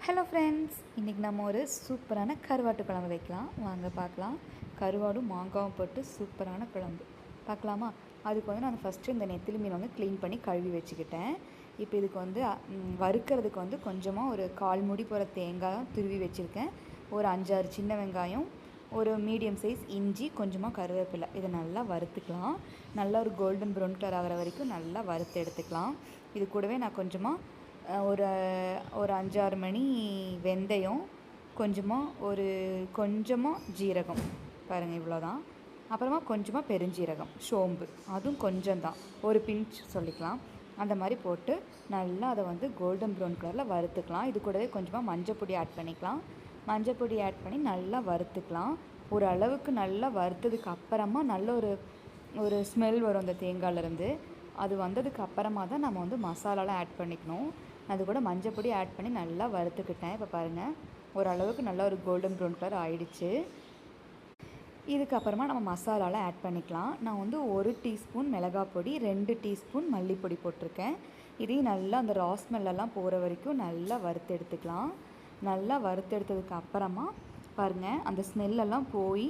Hello friends, இன்றைக்கி நம்ம ஒரு சூப்பரான கருவாட்டு குழம்பு வைக்கலாம். வாங்க பார்க்கலாம். கருவாடும் மாங்காவும் போட்டு சூப்பரான குழம்பு பார்க்கலாமா? அதுக்கு வந்து நான் ஃபஸ்ட்டு இந்த நெத்திலி மீன் வந்து க்ளீன் பண்ணி கழுவி வச்சுக்கிட்டேன். இப்போ இதுக்கு வந்து வறுக்கிறதுக்கு வந்து கொஞ்சமாக ஒரு 1/4 மூடி போகிற தேங்காய் துருவி வச்சுருக்கேன். ஒரு 5-6 சின்ன வெங்காயம், ஒரு மீடியம் சைஸ் இஞ்சி, கொஞ்சமாக கருவேப்பிலை. இதை நல்லா வறுத்துக்கலாம். நல்லா ஒரு கோல்டன் ப்ரௌன் கலர் ஆகிற வரைக்கும் நல்லா வறுத்து எடுத்துக்கலாம். இது கூடவே நான் கொஞ்சமாக ஒரு 5-6 மணி வெந்தயம், கொஞ்சமாக ஜீரகம், பாருங்கள் இவ்வளோதான். அப்புறமா கொஞ்சமாக பெருஞ்சீரகம், சோம்பு, அதுவும் கொஞ்சம் தான், ஒரு பிஞ்ச் சொல்லிக்கலாம். அந்த மாதிரி போட்டு நல்லா அதை வந்து கோல்டன் ப்ரௌன் கலரில் வறுத்துக்கலாம். இது கூடவே கொஞ்சமாக மஞ்சள் பொடி ஆட் பண்ணிக்கலாம். மஞ்சள் பொடி ஆட் பண்ணி நல்லா வறுத்துக்கலாம். ஒரு அளவுக்கு நல்லா வறுத்ததுக்கு அப்புறமா நல்ல ஒரு ஸ்மெல் வரும் அந்த தேங்காயிலேருந்து. அது வந்ததுக்கு அப்புறமா தான் நம்ம வந்து மசாலாலாம் ஆட் பண்ணிக்கணும். அது கூட மஞ்சள் பொடி ஆட் பண்ணி நல்லா வறுத்துக்கிட்டேன். இப்போ பாருங்கள், ஓரளவுக்கு நல்லா ஒரு கோல்டன் ப்ரௌன் கலர் ஆகிடுச்சு. இதுக்கப்புறமா நம்ம மசாலாலாம் ஆட் பண்ணிக்கலாம். நான் வந்து 1 டீஸ்பூன் மிளகாய் பொடி, 2 டீஸ்பூன் மல்லிப்பொடி போட்டிருக்கேன். இதையும் நல்லா அந்த ரா ஸ்மெல்லாம் போகிற வரைக்கும் நல்லா வறுத்து எடுத்துக்கலாம். நல்லா வறுத்து எடுத்ததுக்கு அப்புறமா பாருங்கள், அந்த ஸ்மெல்லெல்லாம் போய்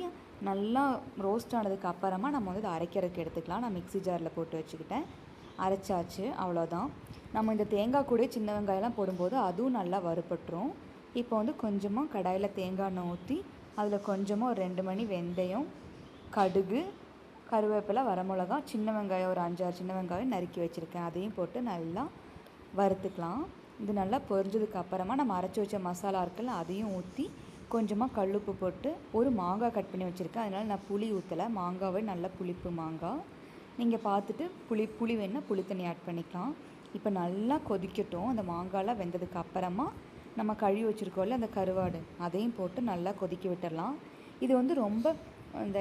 நல்லா ரோஸ்ட் ஆனதுக்கு அப்புறமா நம்ம வந்து இதை அரைக்கிறதுக்கு எடுத்துக்கலாம். நான் மிக்ஸி ஜாரில் போட்டு வச்சுக்கிட்டேன். அரைச்சாச்சு, அவ்வளோதான். நம்ம இந்த தேங்காய் கூட சின்ன வெங்காயம்லாம் போடும்போது அதுவும் நல்லா வறுபட்டுரும். இப்போ வந்து கொஞ்சமாக கடாயில் தேங்காய் எண்ணெய் ஊற்றி அதில் கொஞ்சமாக ஒரு 2 மணி வெந்தயம், கடுகு, கருவேப்பிலை, வரமிளகா, சின்ன வெங்காயம் ஒரு 5-6 சின்ன வெங்காயம் நறுக்கி வச்சுருக்கேன். அதையும் போட்டு நல்லா வறுத்துக்கலாம். இது நல்லா பொரிஞ்சதுக்கு அப்புறமா நம்ம அரைச்சி வச்ச மசாலா இருக்குல்ல, அதையும் ஊற்றி கொஞ்சமாக கல்லுப்பு போட்டு ஒரு மாங்காய் கட் பண்ணி வச்சுருக்கேன். அதனால் நான் புளி ஊற்றலை, மாங்காவே நல்ல புளிப்பு மாங்காய். நீங்கள் பார்த்துட்டு புளி வேணுன்னா புளி தண்ணி ஆட் பண்ணிக்கலாம். இப்போ நல்லா கொதிக்கட்டும். அந்த மாங்காய்லாம் வெந்ததுக்கு அப்புறமா நம்ம கழுவி வச்சுருக்கோம்ல அந்த கருவாடு, அதையும் போட்டு நல்லா கொதிக்க விட்டுடலாம். இது வந்து ரொம்ப அந்த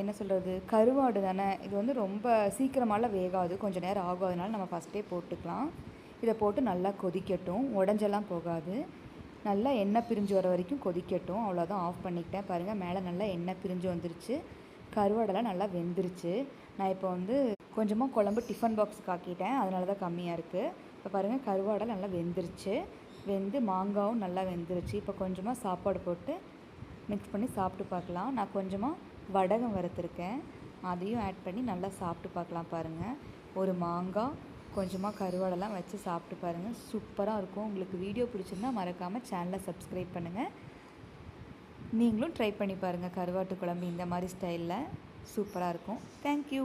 என்ன சொல்கிறது, கருவாடு தானே, இது வந்து ரொம்ப சீக்கிரமாலாம் வேகாது, கொஞ்சம் நேரம் ஆகும். அதனால நம்ம ஃபஸ்ட்டே போட்டுக்கலாம். இதை போட்டு நல்லா கொதிக்கட்டும், உடஞ்செல்லாம் போகாது. நல்லா எண்ணெய் பிரிஞ்சு வர வரைக்கும் கொதிக்கட்டும். அவ்வளோதான், ஆஃப் பண்ணிக்கிட்டேன். பாருங்கள், மேலே நல்லா எண்ணெய் பிரிஞ்சு வந்துருச்சு. கருவாடெல்லாம் நல்லா வெந்துருச்சு. நான் இப்போ வந்து கொஞ்சமாக குழம்பு டிஃபன் பாக்ஸுக்கு ஆக்கிட்டேன், அதனால தான் கம்மியாக இருக்குது. இப்போ பாருங்கள், கருவாடை நல்லா வெந்துருச்சு. வெந்து மாங்காவும் நல்லா வெந்துருச்சு. இப்போ கொஞ்சமாக சாப்பாடு போட்டு மிக்ஸ் பண்ணி சாப்பிட்டு பார்க்கலாம். நான் கொஞ்சமாக வடகம் வறுத்துருக்கேன், அதையும் ஆட் பண்ணி நல்லா சாப்பிட்டு பார்க்கலாம். பாருங்கள், ஒரு மாங்காய் கொஞ்சமாக கருவாடெல்லாம் வச்சு சாப்பிட்டு பாருங்கள், சூப்பராக இருக்கும். உங்களுக்கு வீடியோ பிடிச்சிருந்தா மறக்காமல் சேனலை சப்ஸ்கிரைப் பண்ணுங்கள். நீங்களும் ட்ரை பண்ணி பாருங்கள். கருவாட்டு குழம்பு இந்த மாதிரி ஸ்டைலில் சூப்பராக இருக்கும். தேங்க்யூ.